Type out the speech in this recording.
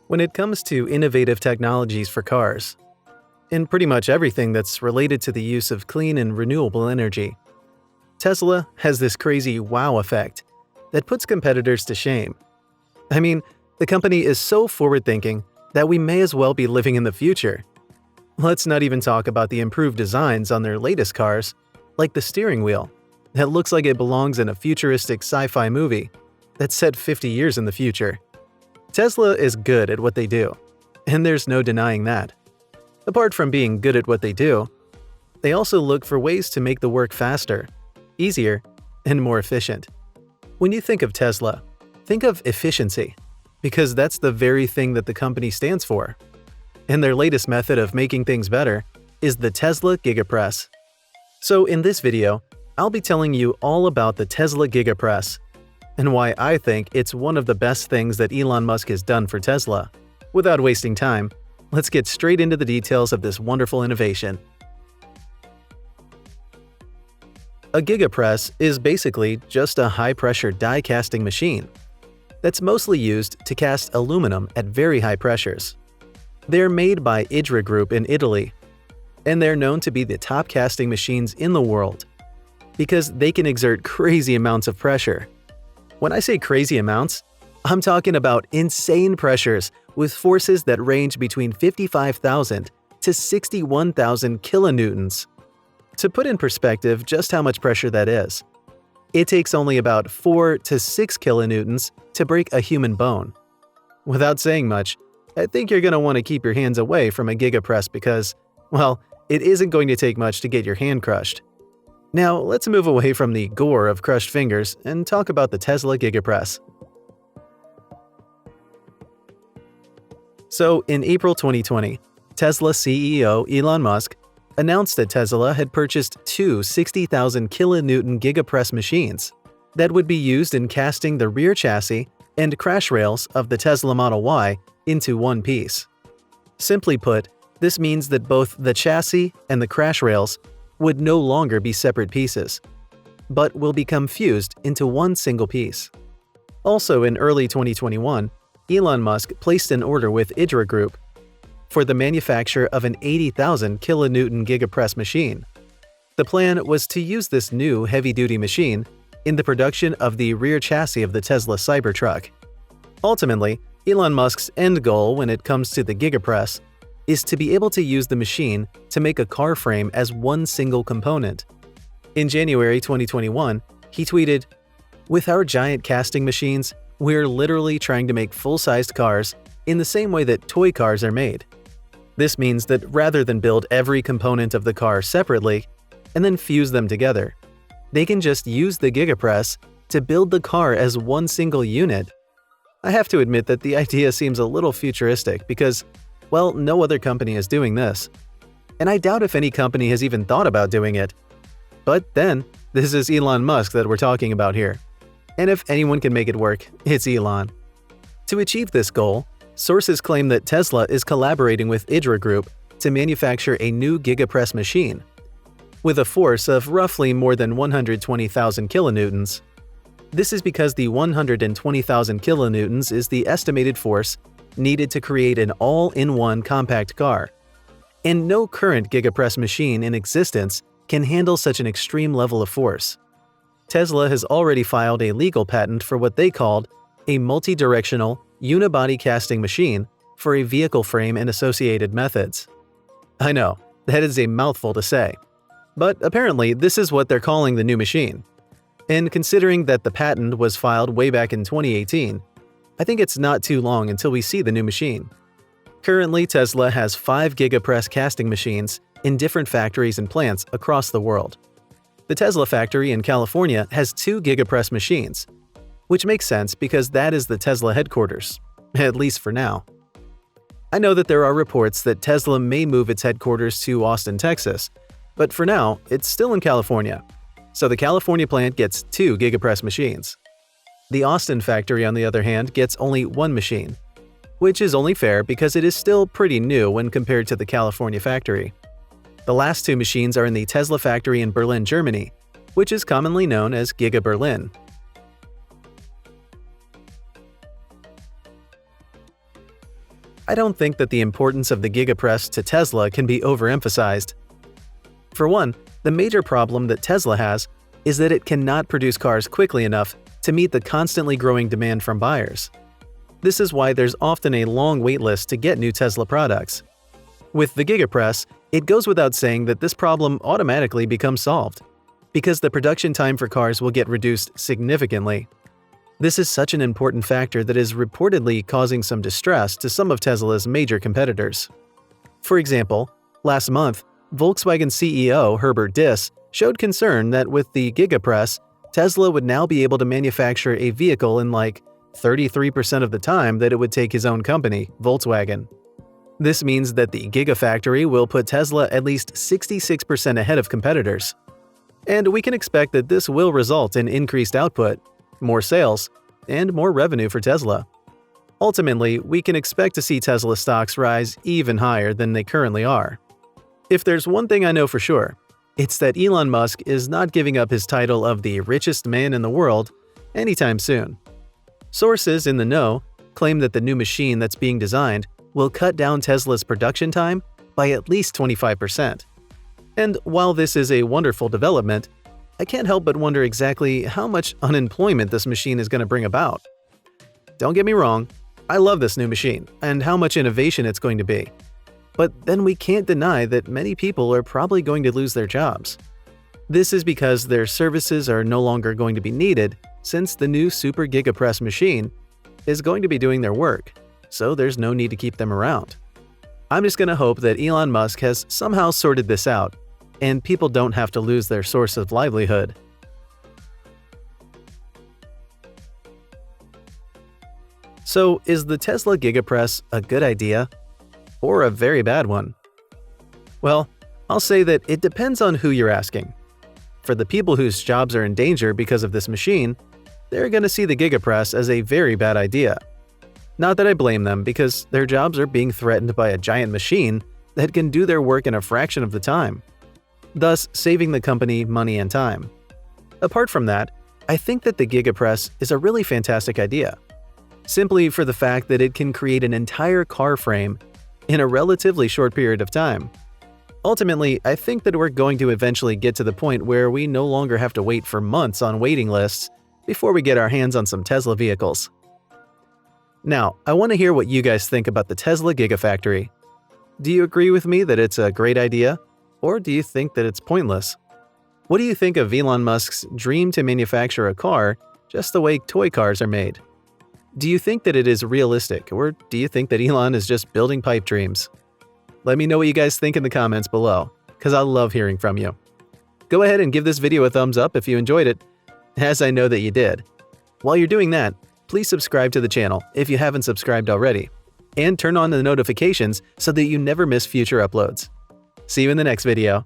When it comes to innovative technologies for cars, and pretty much everything that's related to the use of clean and renewable energy, Tesla has this crazy wow effect that puts competitors to shame. I mean, the company is so forward-thinking that we may as well be living in the future. Let's not even talk about the improved designs on their latest cars, like the steering wheel, that looks like it belongs in a futuristic sci-fi movie that's set 50 years in the future. Tesla is good at what they do, and there's no denying that. Apart from being good at what they do, they also look for ways to make the work faster, easier, and more efficient. When you think of Tesla, think of efficiency, because that's the very thing that the company stands for. And their latest method of making things better is the Tesla Giga Press. So in this video, I'll be telling you all about the Tesla Giga Press, and why I think it's one of the best things that Elon Musk has done for Tesla. Without wasting time, let's get straight into the details of this wonderful innovation. A gigapress is basically just a high-pressure die casting machine that's mostly used to cast aluminum at very high pressures. They're made by Giga Group in Italy, and they're known to be the top casting machines in the world because they can exert crazy amounts of pressure. When I say crazy amounts, I'm talking about insane pressures with forces that range between 55,000 to 61,000 kilonewtons. To put in perspective just how much pressure that is, it takes only about 4 to 6 kilonewtons to break a human bone. Without saying much, I think you're going to want to keep your hands away from a gigapress because, well, it isn't going to take much to get your hand crushed. Now, let's move away from the gore of crushed fingers and talk about the Tesla Giga Press. So, in April 2020, Tesla CEO Elon Musk announced that Tesla had purchased two 60,000 kilonewton gigapress machines that would be used in casting the rear chassis and crash rails of the Tesla Model Y into one piece. Simply put, this means that both the chassis and the crash rails would no longer be separate pieces, but will become fused into one single piece. Also in early 2021, Elon Musk placed an order with Giga Group for the manufacture of an 80,000 kilonewton gigapress machine. The plan was to use this new heavy-duty machine in the production of the rear chassis of the Tesla Cybertruck. Ultimately, Elon Musk's end goal when it comes to the gigapress is to be able to use the machine to make a car frame as one single component. In January 2021, he tweeted, "With our giant casting machines, we're literally trying to make full-sized cars in the same way that toy cars are made. This means that rather than build every component of the car separately and then fuse them together, they can just use the gigapress to build the car as one single unit." I have to admit that the idea seems a little futuristic because, well, no other company is doing this. And I doubt if any company has even thought about doing it. But then, this is Elon Musk that we're talking about here. And if anyone can make it work, it's Elon. To achieve this goal, sources claim that Tesla is collaborating with Giga Group to manufacture a new gigapress machine with a force of roughly more than 120,000 kilonewtons. This is because the 120,000 kilonewtons is the estimated force needed to create an all-in-one compact car. And no current gigapress machine in existence can handle such an extreme level of force. Tesla has already filed a legal patent for what they called a multi-directional unibody casting machine for a vehicle frame and associated methods. I know, that is a mouthful to say. But apparently this is what they're calling the new machine. And considering that the patent was filed way back in 2018, I think it's not too long until we see the new machine. Currently, Tesla has 5 gigapress casting machines in different factories and plants across the world. The Tesla factory in California has 2 gigapress machines, which makes sense because that is the Tesla headquarters, at least for now. I know that there are reports that Tesla may move its headquarters to Austin, Texas, but for now, it's still in California. So the California plant gets 2 gigapress machines. The Austin factory, on the other hand, gets only 1 machine, which is only fair because it is still pretty new when compared to the California factory. The last 2 machines are in the Tesla factory in Berlin, Germany, which is commonly known as Giga Berlin. I don't think that the importance of the Giga Press to Tesla can be overemphasized. For one, the major problem that Tesla has is that it cannot produce cars quickly enough to meet the constantly growing demand from buyers. This is why there's often a long waitlist to get new Tesla products. With the Giga Press, it goes without saying that this problem automatically becomes solved, because the production time for cars will get reduced significantly. This is such an important factor that is reportedly causing some distress to some of Tesla's major competitors. For example, last month, Volkswagen CEO Herbert Diss showed concern that with the Giga Press, Tesla would now be able to manufacture a vehicle in like 33% of the time that it would take his own company, Volkswagen. This means that the Gigafactory will put Tesla at least 66% ahead of competitors. And we can expect that this will result in increased output, more sales, and more revenue for Tesla. Ultimately, we can expect to see Tesla stocks rise even higher than they currently are. If there's one thing I know for sure, it's that Elon Musk is not giving up his title of the richest man in the world anytime soon. Sources in the know claim that the new machine that's being designed will cut down Tesla's production time by at least 25%. And while this is a wonderful development, I can't help but wonder exactly how much unemployment this machine is going to bring about. Don't get me wrong, I love this new machine and how much innovation it's going to be. But then we can't deny that many people are probably going to lose their jobs. This is because their services are no longer going to be needed since the new Super Giga Press machine is going to be doing their work, so there's no need to keep them around. I'm just going to hope that Elon Musk has somehow sorted this out and people don't have to lose their source of livelihood. So, is the Tesla Giga Press a good idea? Or a very bad one? Well, I'll say that it depends on who you're asking. For the people whose jobs are in danger because of this machine, they're going to see the Giga Press as a very bad idea. Not that I blame them, because their jobs are being threatened by a giant machine that can do their work in a fraction of the time, thus saving the company money and time. Apart from that, I think that the Giga Press is a really fantastic idea, simply for the fact that it can create an entire car frame in a relatively short period of time. Ultimately, I think that we're going to eventually get to the point where we no longer have to wait for months on waiting lists before we get our hands on some Tesla vehicles. Now, I want to hear what you guys think about the Tesla Gigafactory. Do you agree with me that it's a great idea? Or do you think that it's pointless? What do you think of Elon Musk's dream to manufacture a car just the way toy cars are made? Do you think that it is realistic, or do you think that Elon is just building pipe dreams? Let me know what you guys think in the comments below, because I love hearing from you. Go ahead and give this video a thumbs up if you enjoyed it, as I know that you did. While you're doing that, please subscribe to the channel if you haven't subscribed already, and turn on the notifications so that you never miss future uploads. See you in the next video.